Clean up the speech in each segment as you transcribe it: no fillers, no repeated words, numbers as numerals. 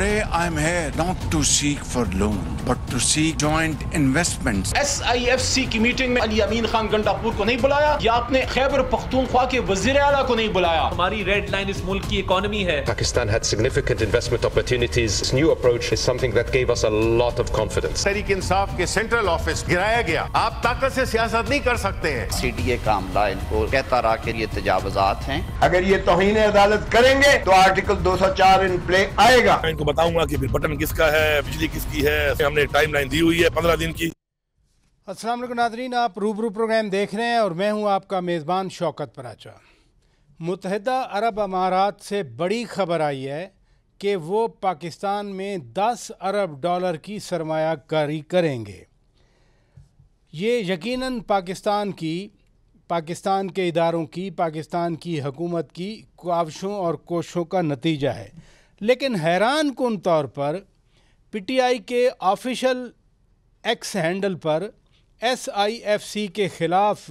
Today I am here not to seek for loan, but to seek joint investments. SIFC کی meeting میں علی امین خان گنڈاپور کو نہیں بلایا یا آپ نے خیبر پختونخوا کے وزیر اعلیٰ کو نہیں بلایا. ہماری ریڈ لائن اس ملک کی اکانومی ہے. Pakistan had significant investment opportunities. This new approach is something that gave us a lot of confidence. Tehreek Insaf کے سینٹرل آفس گرایا گیا. آپ طاقت سے سیاست نہیں کر سکتے ہیں. CDA کا عملہ ان کو کہتا رہا کہ یہ تجاوزات ہیں. اگر یہ توہین عدالت کریں گے تو آرٹیکل 204 ان پلے آئے گا. میں ان کو بتاؤں گا کہ بٹن کس کا ہے, بجلی کس کی ہے. ہم نے ٹائم لائن دی ہوئی ہے 15 دن کی. السلام علیکم ناظرین, آپ روبرو پروگرام دیکھ رہے ہیں اور میں ہوں آپ کا میزبان شوکت پراچا. متحدہ عرب امارات سے بڑی خبر آئی ہے کہ وہ پاکستان میں $10 ارب کی سرمایہ کاری کریں گے. یہ یقیناً پاکستان کے اداروں کی, پاکستان کی حکومت کی کاوشوں اور کوششوں کا نتیجہ ہے. لیکن حیران کن طور پر PTI کے آفیشل ایکس ہینڈل پر SIFC کے خلاف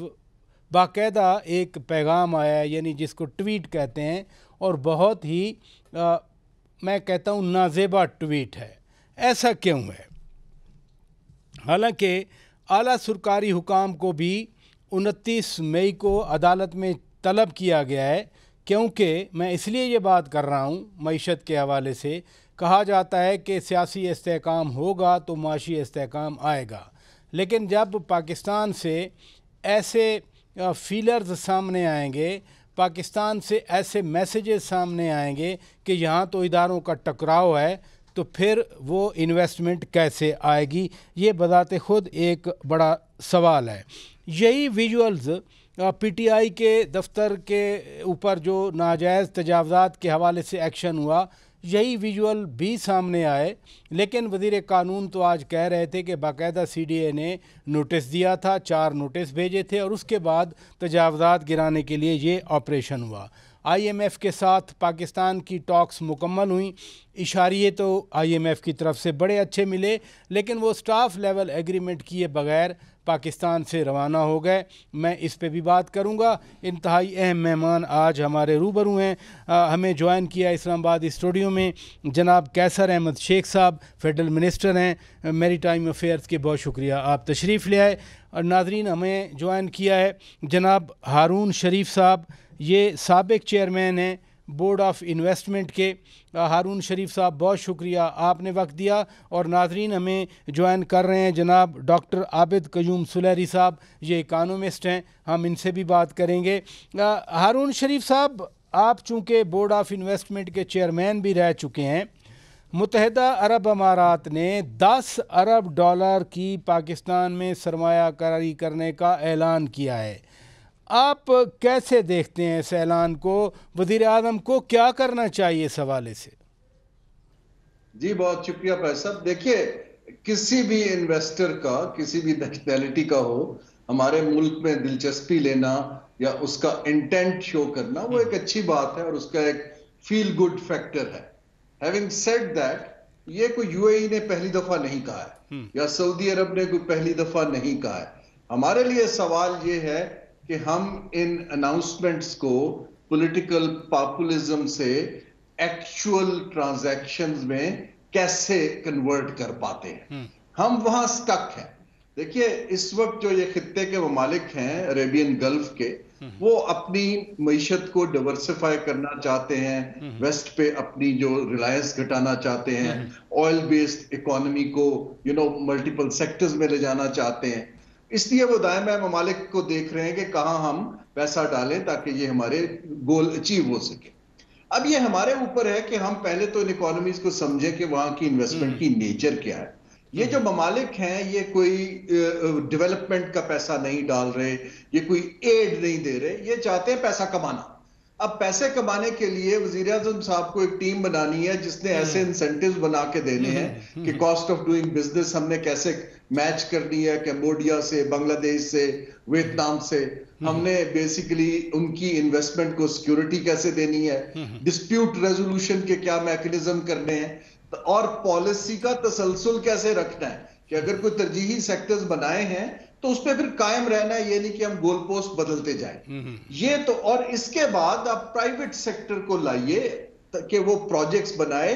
باقاعدہ ایک پیغام آیا, یعنی جس کو ٹویٹ کہتے ہیں, اور بہت ہی میں کہتا ہوں نازیبا ٹویٹ ہے. ایسا کیوں ہے؟ حالانکہ اعلیٰ سرکاری حکام کو بھی 29 مئی کو عدالت میں طلب کیا گیا ہے, کیونکہ میں اس لیے یہ بات کر رہا ہوں معیشت کے حوالے سے. کہا جاتا ہے کہ سیاسی استحکام ہوگا تو معاشی استحکام آئے گا, لیکن جب پاکستان سے ایسے فیلرز سامنے آئیں گے, پاکستان سے ایسے میسیجز سامنے آئیں گے کہ یہاں تو اداروں کا ٹکراؤ ہے, تو پھر وہ انویسٹمنٹ کیسے آئے گی؟ یہ بذات خود ایک بڑا سوال ہے. یہی ویژولز PTI کے دفتر کے اوپر جو ناجائز تجاوزات کے حوالے سے ایکشن ہوا, یہی ویژول بھی سامنے آئے. لیکن وزیر قانون تو آج کہہ رہے تھے کہ باقاعدہ CDA نے نوٹس دیا تھا, 4 نوٹس بھیجے تھے, اور اس کے بعد تجاوزات گرانے کے لیے یہ آپریشن ہوا. IMF کے ساتھ پاکستان کی ٹاکس مکمل ہوئیں. اشاریے تو IMF کی طرف سے بڑے اچھے ملے, لیکن وہ سٹاف لیول ایگریمنٹ کیے بغیر پاکستان سے روانہ ہو گئے. میں اس پہ بھی بات کروں گا. انتہائی اہم مہمان آج ہمارے روبرو ہیں. ہمیں جوائن کیا اسلام آباد اسٹوڈیو میں جناب قیصر احمد شیخ صاحب, فیڈرل منسٹر ہیں میری ٹائم افیئرز کے. بہت شکریہ آپ تشریف لے آئے. اور ناظرین, ہمیں جوائن کیا ہے جناب ہارون شریف صاحب, یہ سابق چیئرمین ہیں بورڈ آف انویسٹمنٹ کے. ہارون شریف صاحب بہت شکریہ, آپ نے وقت دیا. اور ناظرین, ہمیں جوائن کر رہے ہیں جناب ڈاکٹر عابد قیوم سلیری صاحب, یہ اکانومسٹ ہیں, ہم ان سے بھی بات کریں گے. ہارون شریف صاحب, آپ چونکہ بورڈ آف انویسٹمنٹ کے چیئرمین بھی رہ چکے ہیں, متحدہ عرب امارات نے $10 ارب کی پاکستان میں سرمایہ کاری کرنے کا اعلان کیا ہے. آپ کیسے دیکھتے ہیں اس اعلان کو؟ وزیر اعظم کو کیا کرنا چاہیے اس حوالے سے؟ جی بہت شکریہ بھائی صاحب. دیکھیے, کسی بھی انویسٹر کا, کسی بھی نیشنلٹی کا ہو, ہمارے ملک میں دلچسپی لینا یا اس کا انٹینٹ شو کرنا وہ ایک اچھی بات ہے, اور اس کا ایک فیل گڈ فیکٹر ہے. ہیونگ سیڈ دیٹ, یہ کوئی UAE نے پہلی دفعہ نہیں کہا ہے یا سعودی عرب نے کوئی پہلی دفعہ نہیں کہا ہے. ہمارے لیے سوال یہ ہے کہ ہم ان اناؤنسمنٹس کو پولیٹیکل پاپولزم سے ایکچوئل ٹرانزیکشنز میں کیسے کنورٹ کر پاتے ہیں. ہم وہاں سٹک ہیں. دیکھیے, اس وقت جو یہ خطے کے ممالک ہیں عربین گلف کے, وہ اپنی معیشت کو ڈیورسیفائی کرنا چاہتے ہیں, ویسٹ پہ اپنی جو ریلائنس گھٹانا چاہتے ہیں, آئل بیسڈ اکانومی کو ملٹیپل سیکٹرز میں لے جانا چاہتے ہیں. اس لیے وہ دائیں ممالک کو دیکھ رہے ہیں کہ کہاں ہم پیسہ ڈالیں تاکہ یہ ہمارے گول اچیو ہو سکے. اب یہ ہمارے اوپر ہے کہ ہم پہلے تو ان اکانومیز کو سمجھیں کہ وہاں کی انویسٹمنٹ کی نیچر کیا ہے. یہ جو ممالک ہیں یہ کوئی ڈیولپمنٹ کا پیسہ نہیں ڈال رہے, یہ کوئی ایڈ نہیں دے رہے, یہ چاہتے ہیں پیسہ کمانا. اب پیسے کمانے کے لیے وزیر اعظم صاحب کو ایک ٹیم بنانی ہے جس نے ایسے انسینٹیوز بنا کے دینے ہیں کہ کاسٹ آف ڈوئنگ بزنس ہم نے کیسے میچ کرنی ہے, کمبوڈیا سے, بنگلہ دیش سے, ویتنام سے. ہم نے بیسیکلی ان کی انویسٹمنٹ کو سیکیورٹی کیسے دینی ہے, ڈسپیوٹ ریزولوشن کے کیا میکنزم کرنے ہیں, اور پالیسی کا تسلسل کیسے رکھنا ہے کہ اگر کوئی ترجیحی سیکٹرز بنائے ہیں تو اس پہ پھر قائم رہنا ہے, یہ نہیں کہ ہم گول پوسٹ بدلتے جائیں. یہ تو, اور اس کے بعد آپ پرائیویٹ سیکٹر کو لائیے کہ وہ پروجیکٹس بنائے,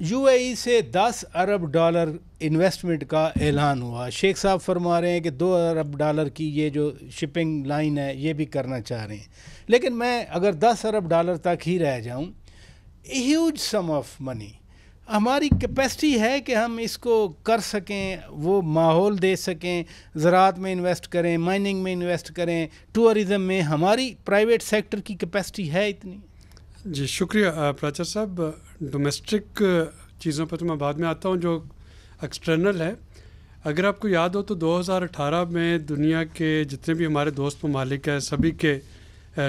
UAE سے 10 ارب ڈالر انویسٹمنٹ کا اعلان ہوا. شیخ صاحب فرما رہے ہیں کہ 2 ارب ڈالر کی یہ جو شپنگ لائن ہے یہ بھی کرنا چاہ رہے ہیں. لیکن میں اگر 10 ارب ڈالر تک ہی رہ جاؤں, ہیوج سم آف منی, ہماری کیپیسٹی ہے کہ ہم اس کو کر سکیں, وہ ماحول دے سکیں, زراعت میں انویسٹ کریں, مائننگ میں انویسٹ کریں, ٹورزم میں, ہماری پرائیویٹ سیکٹر کی کیپیسٹی ہے اتنی؟ جی شکریہ پراچر صاحب. ڈومیسٹک چیزوں پر تو میں بعد میں آتا ہوں, جو ایکسٹرنل ہے. اگر آپ کو یاد ہو تو 2018 میں دنیا کے جتنے بھی ہمارے دوست ممالک ہیں سبھی کے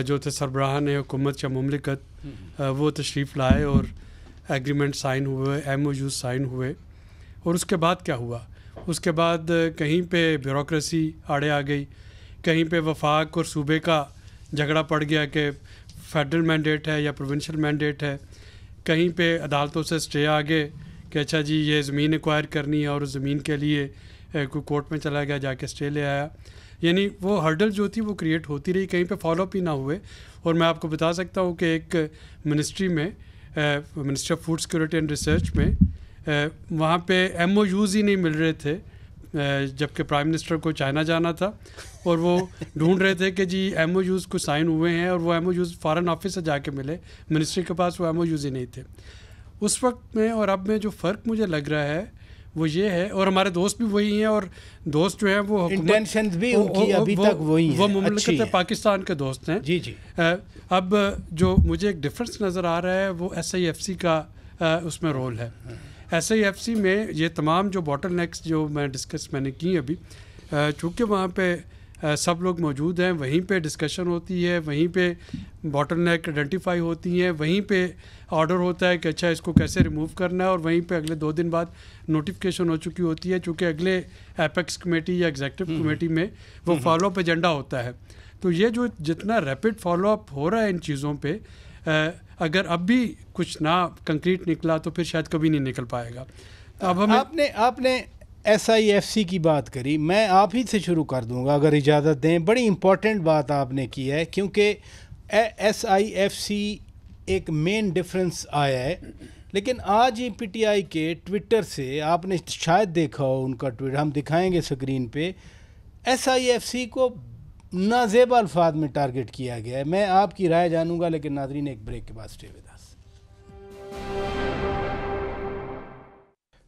جو تھے سربراہان حکومت یا مملکت وہ تشریف لائے اور ایگریمنٹ سائن ہوئے, MOU سائن ہوئے. اور اس کے بعد کیا ہوا؟ اس کے بعد کہیں پہ بیوروکریسی آڑے آ گئی, کہیں پہ وفاق اور صوبے کا جھگڑا پڑ گیا کہ فیڈرل مینڈیٹ ہے یا پروونشل مینڈیٹ ہے, کہیں پہ عدالتوں سے اسٹے آ گئے کہ اچھا جی یہ زمین ایکوائر کرنی ہے اور اس زمین کے لیے کوئی کورٹ میں چلا گیا, جا کے اسٹے لے آیا. یعنی وہ ہرڈل جو تھی وہ کریٹ ہوتی رہی, کہیں پہ فالو اپ ہی نہ ہوئے. اور میں آپ کو بتا سکتا ہوں کہ ایک منسٹری میں, ministry of food security and research میں, وہاں پہ MOUs ہی نہیں مل رہے تھے جبکہ پرائم منسٹر کو چائنا جانا تھا اور وہ ڈھونڈ رہے تھے کہ جی MOUs کو سائن ہوئے ہیں, اور وہ MOUs فارن آفس سے جا کے ملے, منسٹری کے پاس وہ MOUs ہی نہیں تھے اس وقت میں. اور اب میں جو فرق مجھے لگ رہا ہے وہ یہ ہے, اور ہمارے دوست بھی وہی ہیں, اور دوست جو ہیں وہ انٹینشنز بھی ان کی ابھی تک وہی ہیں, وہ مملکت پاکستان کے دوست ہیں. جی جی. اب جو مجھے ایک ڈفرینس نظر آ رہا ہے وہ SIFC کا اس میں رول ہے. SIFC میں یہ تمام جو باٹل نیکس جو میں نے کی ابھی, چونکہ وہاں پہ سب لوگ موجود ہیں, وہیں پہ ڈسکشن ہوتی ہے, وہیں پہ باٹل نیک آئیڈینٹیفائی ہوتی ہیں, وہیں پہ آرڈر ہوتا ہے کہ اچھا اس کو کیسے ریموو کرنا ہے, اور وہیں پہ اگلے 2 دن بعد نوٹیفیکیشن ہو چکی ہوتی ہے, چونکہ اگلے ایپیکس کمیٹی یا ایگزیکٹو کمیٹی میں وہ فالو اپ ایجنڈا ہوتا ہے. تو یہ جو جتنا ریپڈ فالو اپ ہو رہا ہے ان چیزوں پہ, اگر اب بھی کچھ نہ کنکریٹ نکلا تو پھر شاید کبھی نہیں نکل پائے گا. اب ہمیں آپ نے SIFC کی بات کری, میں آپ ہی سے شروع کر دوں گا اگر اجازت دیں. بڑی امپورٹنٹ بات آپ نے کی ہے, کیونکہ SIFC ایک مین ڈفرینس آیا ہے. لیکن آج ہی PTI کے ٹویٹر سے آپ نے شاید دیکھا ہو ان کا ٹویٹ, ہم دکھائیں گے سکرین پہ, SIFC کو نازیبا الفاظ میں ٹارگٹ کیا گیا ہے. میں آپ کی رائے جانوں گا, لیکن ناظرین ایک بریک کے بعد stay with us.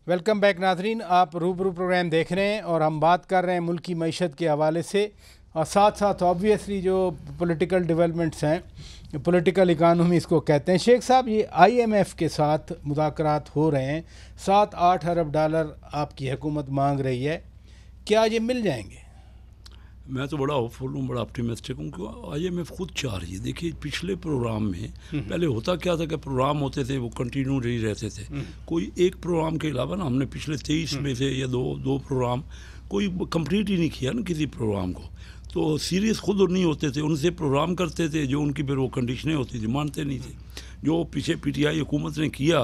Welcome back ناظرین, آپ روبرو پروگرام دیکھ رہے ہیں اور ہم بات کر رہے ہیں ملکی معیشت کے حوالے سے, اور ساتھ ساتھ آبویسلی جو پولیٹیکل ڈیولپمنٹس ہیں, پولیٹیکل اکانومی اس کو کہتے ہیں. شیخ صاحب, یہ IMF کے ساتھ مذاکرات ہو رہے ہیں, 7-8 ارب ڈالر آپ کی حکومت مانگ رہی ہے, کیا یہ مل جائیں گے؟ میں تو بڑا ہوپ فل ہوں, بڑا آپٹیمسٹک ہوں کہ IMF خود چاہ رہی ہے. دیکھیے پچھلے پروگرام میں پہلے ہوتا کیا تھا کہ پروگرام ہوتے تھے وہ کنٹینیو رہتے تھے, کوئی ایک پروگرام کے علاوہ نا ہم نے پچھلے 23 میں سے یا دو پروگرام کوئی کمپلیٹ ہی نہیں کیا نا کسی پروگرام کو. تو سیریس خود نہیں ہوتے تھے, ان سے پروگرام کرتے تھے, جو ان کی پھر وہ کنڈیشنیں ہوتی تھیں مانتے نہیں تھے. جو پیچھے PTI حکومت نے کیا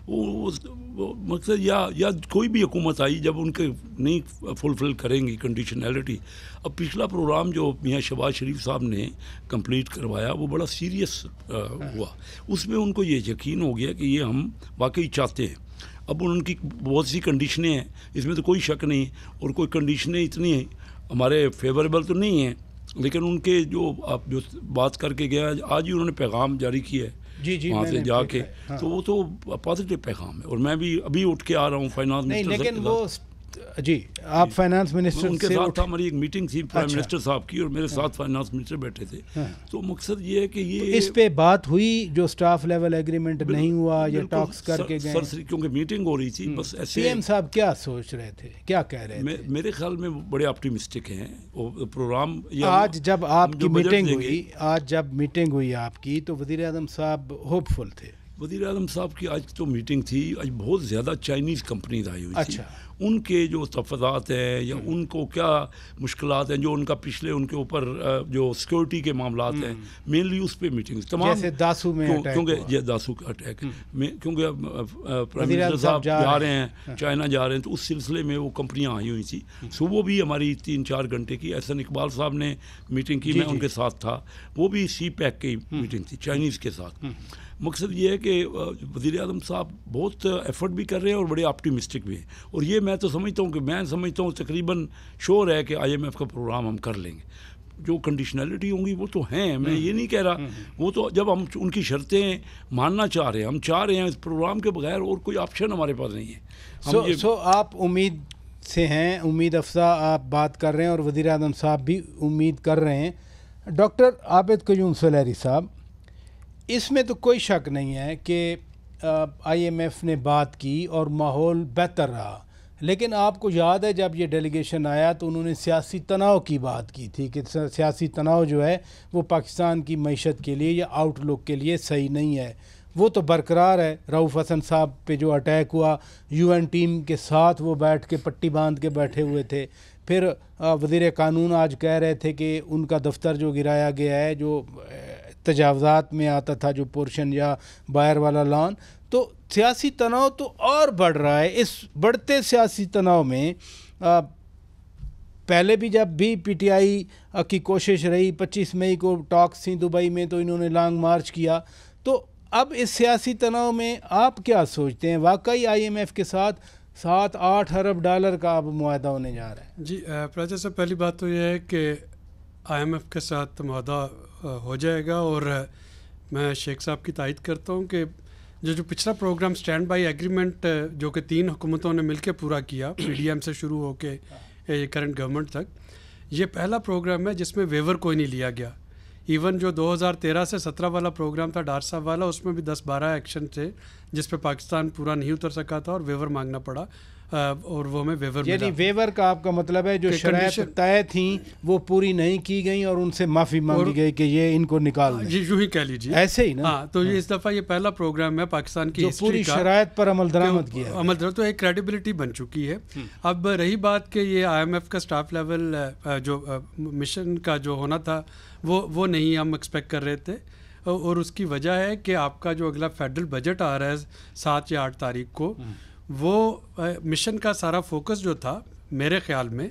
وہ مقصد, یا کوئی بھی حکومت آئی جب ان کے نہیں فلفل کریں گی کنڈیشنلٹی. اب پچھلا پروگرام جو میاں شہباز شریف صاحب نے کمپلیٹ کروایا وہ بڑا سیریس ہوا, اس میں ان کو یہ یقین ہو گیا کہ یہ ہم واقعی چاہتے ہیں. اب ان کی بہت سی کنڈیشنیں ہیں, اس میں تو کوئی شک نہیں, اور کوئی کنڈیشنیں اتنی ہیں ہمارے فیوریبل تو نہیں ہیں, لیکن ان کے جو آپ جو بات کر کے گیا آج ہی انہوں نے پیغام جاری کیا ہے جی وہاں سے جا کے, تو وہ تو پازیٹیو پیغام ہے. اور میں بھی ابھی اٹھ کے آ رہا ہوں فائنانس منسٹر سے, لیکن وہ جی آپ فائنانس منسٹر ان کے ساتھ ہماری ایک میٹنگ تھی پرائم منسٹر صاحب کی, اور میرے ساتھ فائنانس منسٹر بیٹھے تھے. تو مقصد یہ ہے کہ یہ اس پہ بات ہوئی جو سٹاف لیول ایگریمنٹ نہیں ہوا, یہ ٹاکس کر کے گئے کیونکہ میٹنگ ہو رہی تھی. بس ایسے PM صاحب کیا سوچ رہے تھے, کیا کہہ رہے تھے؟ میرے خیال میں بڑے آپٹیمسٹک ہیں. پروگرام آج جب آپ کی میٹنگ ہوئی آپ کی تو وزیر اعظم صاحب ہوپ فل تھے. وزیر اعظم صاحب کی آج تو میٹنگ تھی, آج بہت زیادہ چائنیز کمپنیز آئی ہوئی تھی. ان کے جو تفاضات ہیں یا ان کو کیا مشکلات ہیں, جو ان کا پچھلے ان کے اوپر جو سیکورٹی کے معاملات ہیں, مینلی اس پہ میٹنگ تمام, جیسے داسو میں کیونکہ یہ داسو کا اٹیک, کیونکہ پرائم منسٹر صاحب جا رہے ہیں چائنا جا رہے ہیں, تو اس سلسلے میں وہ کمپنیاں آئی ہوئی تھیں. صبح بھی ہماری 3-4 گھنٹے کی احسن اقبال صاحب نے میٹنگ کی, میں ان کے ساتھ تھا, وہ بھی CPEC کی میٹنگ تھی چائنیز کے ساتھ. مقصد یہ ہے کہ وزیر اعظم صاحب بہت ایفرٹ بھی کر رہے ہیں اور بڑے آپٹیمسٹک بھی ہیں, اور یہ میں تو سمجھتا ہوں تقریباً شور ہے کہ IMF کا پروگرام ہم کر لیں گے. جو کنڈیشنلٹی ہوں گی وہ تو ہیں, میں یہ نہیں کہہ رہا, وہ تو جب ہم ان کی شرطیں ماننا چاہ رہے ہیں, ہم چاہ رہے ہیں اس پروگرام کے بغیر اور کوئی آپشن ہمارے پاس نہیں ہے. سو آپ امید سے ہیں, امید افزا آپ بات کر رہے ہیں اور وزیر اعظم صاحب بھی امید کر رہے ہیں. ڈاکٹر عابد قیوم سلیری صاحب, اس میں تو کوئی شک نہیں ہے کہ IMF نے بات کی اور ماحول بہتر رہا, لیکن آپ کو یاد ہے جب یہ ڈیلیگیشن آیا تو انہوں نے سیاسی تناؤ کی بات کی تھی کہ سیاسی تناؤ جو ہے وہ پاکستان کی معیشت کے لیے یا آؤٹ لک کے لیے صحیح نہیں ہے. وہ تو برقرار ہے. رؤف حسن صاحب پہ جو اٹیک ہوا, UN ٹیم کے ساتھ وہ بیٹھ کے پٹی باندھ کے بیٹھے ہوئے تھے. پھر وزیر قانون آج کہہ رہے تھے کہ ان کا دفتر جو گرایا گیا ہے, جو تجاوزات میں آتا تھا جو پورشن یا باہر والا لان, تو سیاسی تناؤ تو اور بڑھ رہا ہے. اس بڑھتے سیاسی تناؤ میں پہلے بھی جب بھی PTI کی کوشش رہی, 25 مئی کو ٹاکس تھیں دبئی میں تو انہوں نے لانگ مارچ کیا, تو اب اس سیاسی تناؤ میں آپ کیا سوچتے ہیں؟ واقعی IMF کے ساتھ 7-8 ارب ڈالر کا اب معاہدہ ہونے جا رہا ہے؟ جی پراچر صاحب, پہلی بات تو یہ ہے کہ IMF کے ساتھ معاہدہ ہو جائے گا, اور میں شیخ صاحب کی تائید کرتا ہوں کہ جو پچھلا پروگرام اسٹینڈ بائی ایگریمنٹ جو کہ 3 حکومتوں نے مل کے پورا کیا, PDM سے شروع ہو کے کرنٹ گورنمنٹ تک, یہ پہلا پروگرام ہے جس میں ویور کوئی نہیں لیا گیا. ایون جو 2013 سے 17 والا پروگرام تھا ڈار صاحب والا, اس میں بھی 10-12 ایکشن تھے جس پہ پاکستان پورا نہیں اتر سکا تھا اور ویور مانگنا پڑا, اور وہ ہمیں ویور ملا. یعنی ویور کا آپ کا مطلب ہے جو شرائط طے تھیں وہ پوری نہیں کی گئیں اور ان سے معافی مانگی گئی کہ یہ ان کو نکال دیں, یوں ہی کہہ لیجیے, ایسے ہی نا. ہاں, تو یہ اس دفعہ یہ پہلا پروگرام ہے پاکستان کی جو پوری شرائط پر عمل درآمد کیا, عمل درآمد تو ایک کریڈیبلٹی بن چکی ہے. اب رہی بات کہ یہ IMF کا سٹاف لیول جو مشن کا جو ہونا تھا وہ نہیں ہم ایکسپیکٹ کر رہے تھے, اور اس کی وجہ ہے کہ آپ کا جو اگلا فیڈرل بجٹ آ رہا ہے 7 یا 8 تاریخ کو, وہ مشن کا سارا فوکس جو تھا میرے خیال میں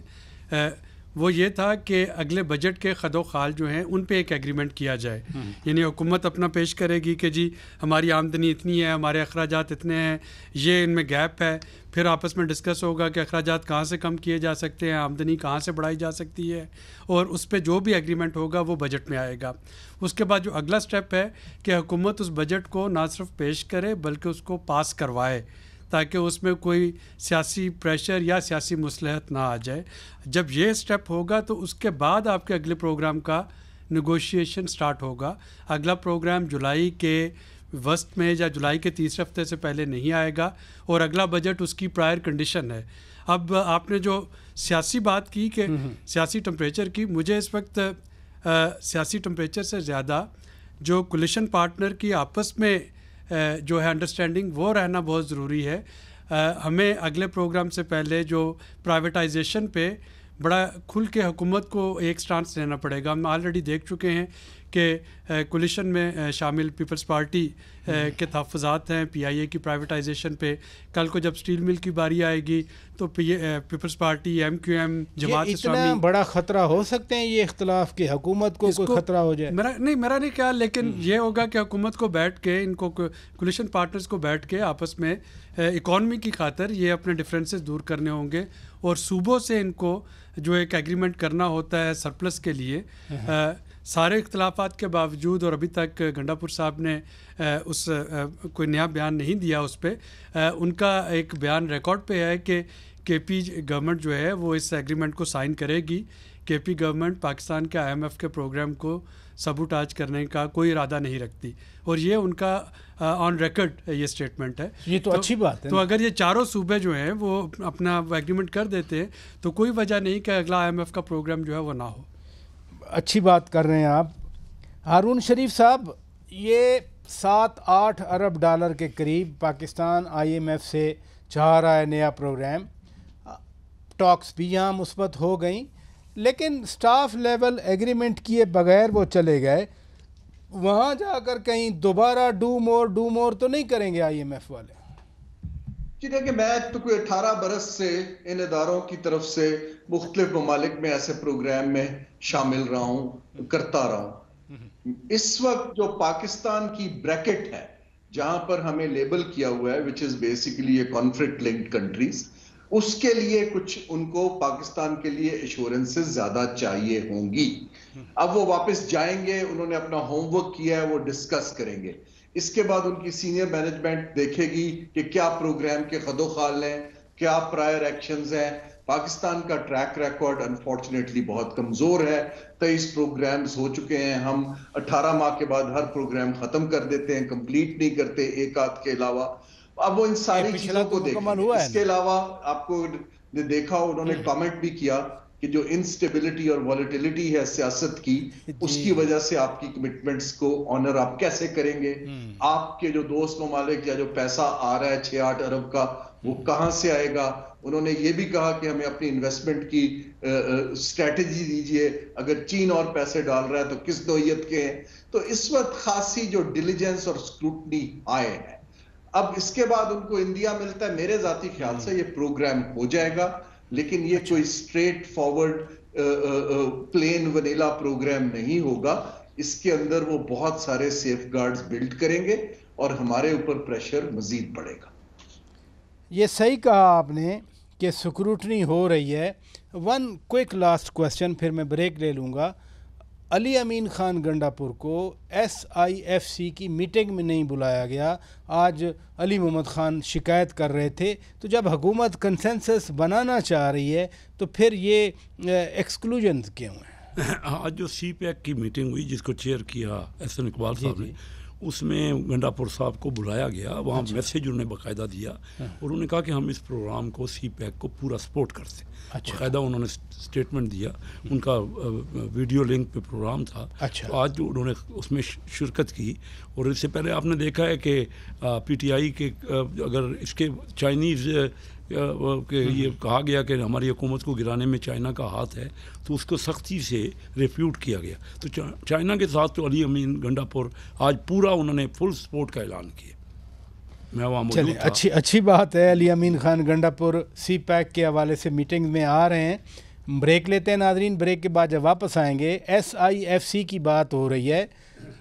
وہ یہ تھا کہ اگلے بجٹ کے خد و خال جو ہیں ان پہ ایک ایگریمنٹ کیا جائے. یعنی حکومت اپنا پیش کرے گی کہ جی ہماری آمدنی اتنی ہے, ہمارے اخراجات اتنے ہیں, یہ ان میں گیپ ہے, پھر آپس میں ڈسکس ہوگا کہ اخراجات کہاں سے کم کیے جا سکتے ہیں, آمدنی کہاں سے بڑھائی جا سکتی ہے, اور اس پہ جو بھی ایگریمنٹ ہوگا وہ بجٹ میں آئے گا. اس کے بعد جو اگلا سٹیپ ہے کہ حکومت اس بجٹ کو نہ صرف پیش کرے بلکہ اس کو پاس کروائے, تاکہ اس میں کوئی سیاسی پریشر یا سیاسی مصلحت نہ آ جائے. جب یہ سٹیپ ہوگا تو اس کے بعد آپ کے اگلے پروگرام کا نیگوشیشن سٹارٹ ہوگا. اگلا پروگرام جولائی کے وسط میں یا جولائی کے تیسرے ہفتے سے پہلے نہیں آئے گا, اور اگلا بجٹ اس کی پرائر کنڈیشن ہے. اب آپ نے جو سیاسی بات کی کہ سیاسی ٹمپریچر کی, مجھے اس وقت سیاسی ٹمپریچر سے زیادہ جو کولیشن پارٹنر کی آپس میں جو ہے انڈرسٹینڈنگ وہ رہنا بہت ضروری ہے. ہمیں اگلے پروگرام سے پہلے جو پرائیویٹائزیشن پہ بڑا کھل کے حکومت کو ایک سٹانس لینا پڑے گا. ہم آلریڈی دیکھ چکے ہیں کہ کولیشن میں شامل پیپلز پارٹی کے تحفظات ہیں PIA کی پرائیویٹائزیشن پہ. کل کو جب اسٹیل مل کی باری آئے گی تو Peoples party, MQM, Jamaat Islami, اتنا بڑا خطرہ ہو سکتے ہیں یہ اختلاف کہ حکومت کو کوئی خطرہ ہو جائے؟ میرا نہیں خیال, لیکن یہ ہوگا کہ حکومت کو بیٹھ کے, ان کو کولیشن پارٹنرز کو بیٹھ کے آپس میں اکانومی کی خاطر یہ اپنے ڈفرینسز دور کرنے ہوں گے, اور صوبوں سے ان کو جو ایک ایگریمنٹ کرنا ہوتا ہے سرپلس کے لیے. سارے اختلافات کے باوجود, اور ابھی تک گنڈاپور صاحب نے اس کوئی نیا بیان نہیں دیا اس پہ, ان کا ایک بیان ریکارڈ پہ ہے کہ KP گورنمنٹ جو ہے وہ اس ایگریمنٹ کو سائن کرے گی. KP گورنمنٹ پاکستان کے IMF کے پروگرام کو سبوٹاج کرنے کا کوئی ارادہ نہیں رکھتی, اور یہ ان کا آن ریکارڈ یہ اسٹیٹمنٹ ہے. یہ تو اچھی بات ہے. تو اگر یہ چاروں صوبے جو ہیں وہ اپنا ایگریمنٹ کر دیتے ہیں تو کوئی وجہ نہیں کہ اگلا IMF کا پروگرام جو ہے وہ نہ ہو. اچھی بات کر رہے ہیں آپ. ہارون شریف صاحب, یہ 7-8 ارب ڈالر کے قریب پاکستان IMF سے چاہ رہا ہے نیا پروگرام. ٹاکس بھی یہاں مثبت ہو گئیں, لیکن سٹاف لیول ایگریمنٹ کیے بغیر وہ چلے گئے. وہاں جا کر کہیں دوبارہ ڈو مور تو نہیں کریں گے IMF والے؟ جی دیکھیں, میں تو کوئی 18 برس سے ان اداروں کی طرف سے مختلف ممالک میں ایسے پروگرام میں شامل رہا ہوں, کرتا رہا ہوں. اس وقت جو پاکستان کی بریکٹ ہے جہاں پر ہمیں لیبل کیا ہوا ہے which is basically a conflict linked countries, اس کے لیے کچھ ان کو پاکستان کے لیے ایشورنسز زیادہ چاہیے ہوں گی. اب وہ واپس جائیں گے, انہوں نے اپنا ہوم ورک کیا ہے, وہ ڈسکس کریں گے. اس کے بعد ان کی سینئر مینجمنٹ دیکھے گی کہ کیا پروگرام کے خد و خال ہیں, کیا پرائر ایکشنز ہیں. پاکستان کا ٹریک ریکارڈ انفارچونیٹلی بہت کمزور ہے. 23 پروگرامز ہو چکے ہیں, ہم 18 ماہ کے بعد ہر پروگرام ختم کر دیتے ہیں, کمپلیٹ نہیں کرتے ایک آدھ کے علاوہ. اب وہ ان ساری چیزوں کو دیکھیں. اس کے علاوہ آپ کو دیکھا, انہوں نے کامنٹ بھی کیا کہ جو انسٹیبلٹی اور والیٹیلٹی ہے سیاست کی, اس کی وجہ سے آپ کی کمٹمنٹس کو آنر آپ کیسے کریں گے. آپ کے جو دوست ممالک یا جو پیسہ آ رہا ہے 6-8 ارب کا, وہ کہاں سے آئے گا. انہوں نے یہ بھی کہا کہ ہمیں اپنی انویسٹمنٹ کی اسٹریٹجی دیجئے, اگر چین اور پیسے ڈال رہا ہے تو کس نوعیت کے ہیں. تو اس وقت خاصی جو ڈیلیجنس اور اسکروٹنی آئے ہیں. اب اس کے بعد ان کو انڈیا ملتا ہے. میرے ذاتی خیال سے یہ پروگرام ہو جائے گا, لیکن یہ کوئی straightforward plain vanilla programme نہیں ہوگا. اس کے اندر وہ بہت سارے سیف گارڈز بلڈ کریں گے اور ہمارے اوپر پریشر مزید بڑھے گا. یہ صحیح کہا آپ نے کہ سکروٹنی ہو رہی ہے. ون کوئک لاسٹ کویسچن, پھر میں بریک لے لوں گا. علی امین خان گنڈا پور کو SIFC کی میٹنگ میں نہیں بلایا گیا. آج علی محمد خان شکایت کر رہے تھے. تو جب حکومت کنسنسس بنانا چاہ رہی ہے تو پھر یہ ایکسکلوژنز کیوں ہیں؟ آج جو CPAC کی میٹنگ ہوئی جس کو چیئر کیا احسن اقبال صاحب نے, اس میں گنڈا پور صاحب کو بلایا گیا. وہاں میسیج انہوں نے باقاعدہ دیا اور انہوں نے کہا کہ ہم اس پروگرام کو CPAC کو پورا سپورٹ کرتے ہیں. باقاعدہ انہوں نے اسٹیٹمنٹ دیا. ان کا ویڈیو لنک پہ پروگرام تھا. آج جو انہوں نے اس میں شرکت کی. اور اس سے پہلے آپ نے دیکھا ہے کہ PTI کے اگر اس کے چائنیز کہ یہ کہا گیا کہ ہماری حکومت کو گرانے میں چائنا کا ہاتھ ہے, تو اس کو سختی سے ریفیوٹ کیا گیا. تو چائنا کے ساتھ تو علی امین گنڈا پور آج پورا انہوں نے فل سپورٹ کا اعلان کیا. میں وہاں موجود تھا. اچھی بات ہے. علی امین خان گنڈا پور CPAC کے حوالے سے میٹنگ میں آ رہے ہیں. بریک لیتے ہیں ناظرین. بریک کے بعد جب واپس آئیں گے, SIFC کی بات ہو رہی ہے.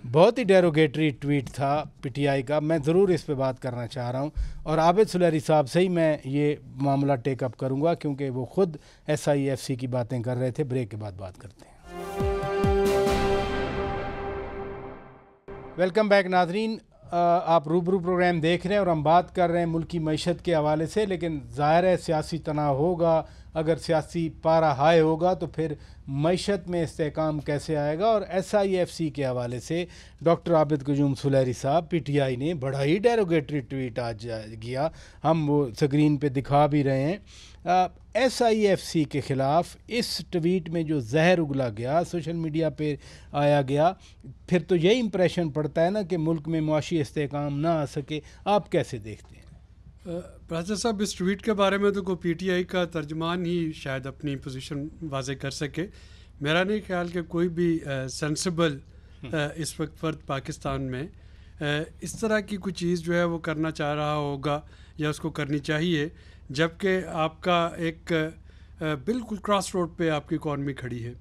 بہت ہی ڈیروگیٹری ٹویٹ تھا PTI کا. میں ضرور اس پہ بات کرنا چاہ رہا ہوں, اور عابد سلیری صاحب سے ہی میں یہ معاملہ ٹیک اپ کروں گا کیونکہ وہ خود SIFC کی باتیں کر رہے تھے. بریک کے بعد بات کرتے ہیں. ویلکم بیک ناظرین. آپ روبرو پروگرام دیکھ رہے ہیں اور ہم بات کر رہے ہیں ملکی معیشت کے حوالے سے. لیکن ظاہر ہے سیاسی تناؤ ہوگا, اگر سیاسی پارا ہائے ہوگا تو پھر معیشت میں استحکام کیسے آئے گا. اور SIFC کے حوالے سے ڈاکٹر عابد قیوم سلیری صاحب PTI نے بڑا ہی ڈیروگیٹری ٹویٹ آج کیا. ہم وہ سکرین پہ دکھا بھی رہے ہیں. SIFC کے خلاف اس ٹویٹ میں جو زہر اگلا گیا, سوشل میڈیا پہ آیا گیا, پھر تو یہی امپریشن پڑتا ہے نا کہ ملک میں معاشی استحکام نہ آ سکے. آپ کیسے دیکھتے ہیں؟ پروفیسر صاحب, اس ٹویٹ کے بارے میں تو کوئی PTI کا ترجمان ہی شاید اپنی پوزیشن واضح کر سکے. میرا نہیں خیال کہ کوئی بھی سینسیبل اس وقت فرد پاکستان میں اس طرح کی کوئی چیز جو ہے وہ کرنا چاہ رہا ہوگا یا اس کو کرنی چاہیے, جبکہ آپ کا ایک بالکل کراس روڈ پہ آپ کی اکانومی کھڑی ہے.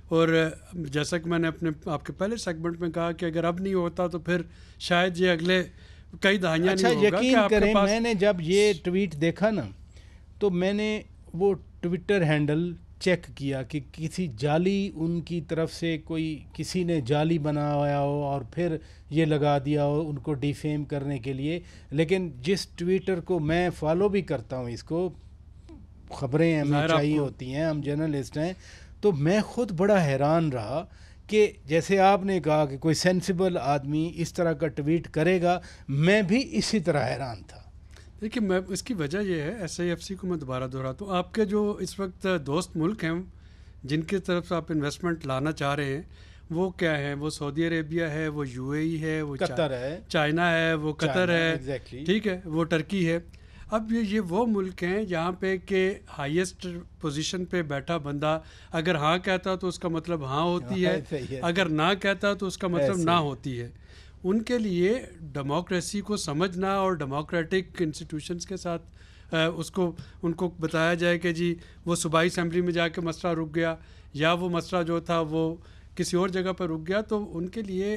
اور جیسا کہ میں نے آپ کے پہلے سیگمنٹ میں کہا کہ اگر اب نہیں ہوتا تو پھر شاید یہ اگلے کئی دہائیاں نہیں ہوگا. یقین کریں, میں نے جب یہ ٹویٹ دیکھا نا تو میں نے وہ ٹویٹر ہینڈل چیک کیا کہ کسی جعلی ان کی طرف سے کوئی کسی نے جعلی بنایا ہو اور پھر یہ لگا دیا ہو ان کو ڈیفیم کرنے کے لیے. لیکن جس ٹویٹر کو میں فالو بھی کرتا ہوں, اس کو خبریں ہمیں چاہیے ہوتی ہیں, ہم جرنلسٹ ہیں, تو میں خود بڑا حیران رہا کہ جیسے آپ نے کہا کہ کوئی سینسیبل آدمی اس طرح کا ٹویٹ کرے گا, میں بھی اسی طرح حیران تھا. دیکھیے, میں اس کی وجہ یہ ہے, SIFC کو میں دوبارہ دہراتا ہوں, آپ کے جو اس وقت دوست ملک ہیں جن کی طرف سے آپ انویسٹمنٹ لانا چاہ رہے ہیں, وہ کیا ہیں؟ وہ سعودی عربیہ ہے, وہ UAE ہے, وہ قطر ہے, چائنا ہے, وہ قطر ہے, ٹھیک ہے, وہ ٹرکی ہے. اب یہ وہ ملک ہیں جہاں پہ کہ ہائیسٹ پوزیشن پہ بیٹھا بندہ اگر ہاں کہتا تو اس کا مطلب ہاں ہوتی ہے, اگر نہ کہتا تو اس کا مطلب نہ ہوتی ہے. ان کے لیے ڈیموکریسی کو سمجھنا اور ڈیموکریٹک انسٹیٹیوشنز کے ساتھ اس کو ان کو بتایا جائے کہ جی وہ صوبائی اسمبلی میں جا کے مسئلہ رک گیا یا وہ مسئلہ جو تھا وہ کسی اور جگہ پر رک گیا, تو ان کے لیے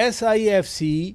SIFC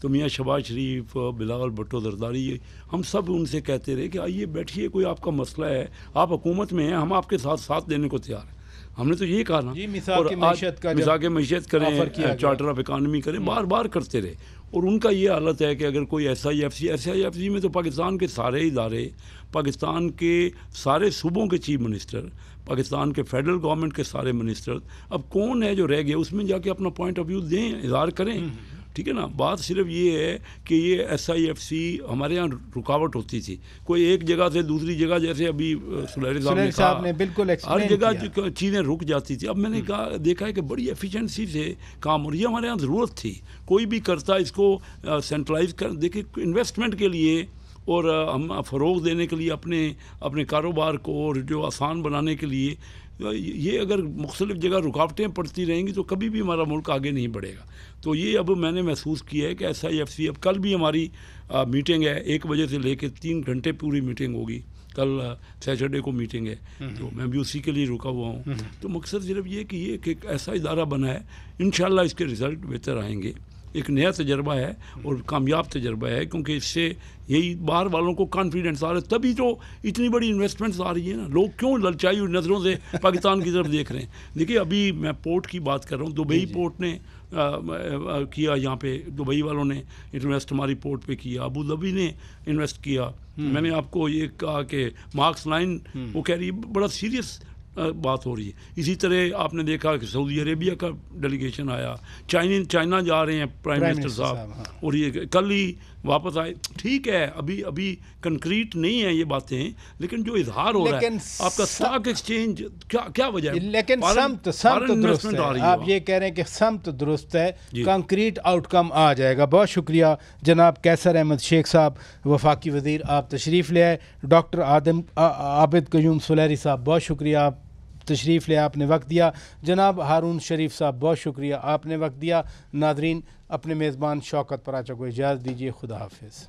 تو میاں شہباز شریف، بلاول بھٹو زرداری، ہم سب ان سے کہتے رہے کہ آئیے بیٹھیے، کوئی آپ کا مسئلہ ہے، آپ حکومت میں ہیں، ہم آپ کے ساتھ دینے کو تیار ہیں. ہم نے تو یہ کہا نا، مساق معیشت کریں، چارٹر آف اکانومی کریں، بار بار کرتے رہے. اور ان کا یہ حالت ہے کہ اگر کوئی SIFC میں تو پاکستان کے سارے ادارے، پاکستان کے سارے صوبوں کے چیف منسٹر، پاکستان کے فیڈرل گورنمنٹ کے سارے منسٹر، اب کون ہے جو رہ گیا؟ اس میں جا کے اپنا پوائنٹ آف ویو دیں، اظہار کریں. ٹھیک ہے نا. بات صرف یہ ہے کہ یہ SIFC ہمارے یہاں رکاوٹ ہوتی تھی، کوئی ایک جگہ سے دوسری جگہ، جیسے ابھی سلیری صاحب نے بالکل ہر جگہ چیزیں رک جاتی تھی. اب میں نے دیکھا ہے کہ بڑی ایفیشنسی سے کام ہو رہی ہے. ہمارے یہاں ضرورت تھی کوئی بھی کرتا اس کو سینٹرلائز کر. دیکھیں انویسٹمنٹ کے لیے اور ہم فروغ دینے کے لیے اپنے کاروبار کو اور جو آسان بنانے کے لیے، یہ اگر مختلف جگہ رکاوٹیں پڑتی رہیں گی تو کبھی بھی ہمارا ملک آگے نہیں بڑھے گا. تو یہ اب میں نے محسوس کیا ہے کہ SIFC، اب کل بھی ہماری میٹنگ ہے 1 بجے سے لے کے 3 گھنٹے پوری میٹنگ ہوگی. کل سیٹرڈے کو میٹنگ ہے، تو میں بھی اسی کے لیے رکا ہوا ہوں. تو مقصد صرف یہ کہ یہ ایک ایسا ادارہ بنا ہے، انشاءاللہ اس کے رزلٹ بہتر آئیں گے. ایک نیا تجربہ ہے اور کامیاب تجربہ ہے، کیونکہ اس سے یہی باہر والوں کو کانفیڈنس آ رہا ہے. تبھی تو اتنی بڑی انویسٹمنٹس آ رہی ہیں نا. لوگ کیوں للچائی ہوئی نظروں سے پاکستان کی طرف دیکھ رہے ہیں؟ دیکھیے ابھی میں پورٹ کی بات کر رہا ہوں، دبئی پورٹ نے کیا، یہاں پہ دبئی والوں نے انویسٹ ہماری پورٹ پہ کیا، ابو ظبی نے انویسٹ کیا. میں نے آپ کو یہ کہا کہ مارکس لائن وہ کہہ رہی ہے بڑا سیریس بات ہو رہی ہے. اسی طرح آپ نے دیکھا کہ سعودی عربیہ کا ڈیلیگیشن آیا، چائنا جا رہے ہیں پرائم منسٹر صاحب، اور یہ کل ہی واپس آئے. ٹھیک ہے، ابھی کنکریٹ نہیں ہیں یہ باتیں، لیکن جو اظہار ہو رہا ہے آپ کا اسٹاک ایکسچینج کیا وجہ ہے؟ لیکن سمت درست ہے. آپ یہ کہہ رہے ہیں کہ سمت درست ہے، کنکریٹ آؤٹ کم آ جائے گا. بہت شکریہ جناب کیسر احمد شیخ صاحب، وفاقی وزیر، آپ تشریف لے آئے. ڈاکٹر عابد قیوم سلیری صاحب بہت شکریہ، آپ تشریف لے، آپ نے وقت دیا. جناب ہارون شریف صاحب بہت شکریہ، آپ نے وقت دیا. ناظرین، اپنے میزبان شوکت پراچا کو اجازت دیجیے. خدا حافظ.